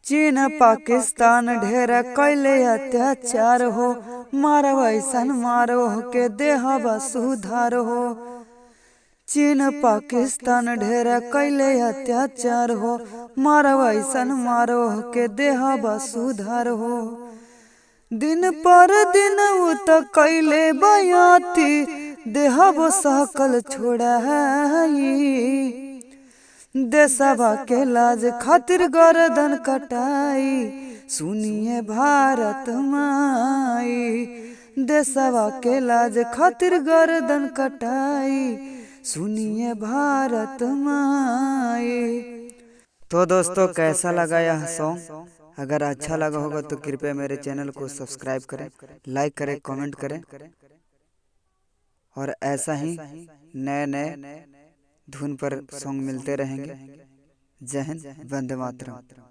चीन पाकिस्तान ढेर कैले अत्याचार हो, मारो ऐसन मारो के देहबा सुधार हो। चीन पाकिस्तान ढेर कैले अत्याचार हो, मारो ऐसन मारो के देहबा सुधार हो। दिन पर दिन उ त कैले बयाती, देहब सहकल छोड़ाई। देशवा के लाज खातिर गर्दन कटाई, सुनिए भारत माई। देशवा के लाज खातिर गर्दन कटाई, सुनिए भारत माई। तो दोस्तों कैसा लगा यह सॉन्ग? अगर अच्छा लगा होगा तो कृपया मेरे चैनल को सब्सक्राइब करें, लाइक करें, कमेंट करें और ऐसा ही नए नए धुन पर सॉन्ग मिलते रहेंगे। जय हिंद, वंदे मातरम।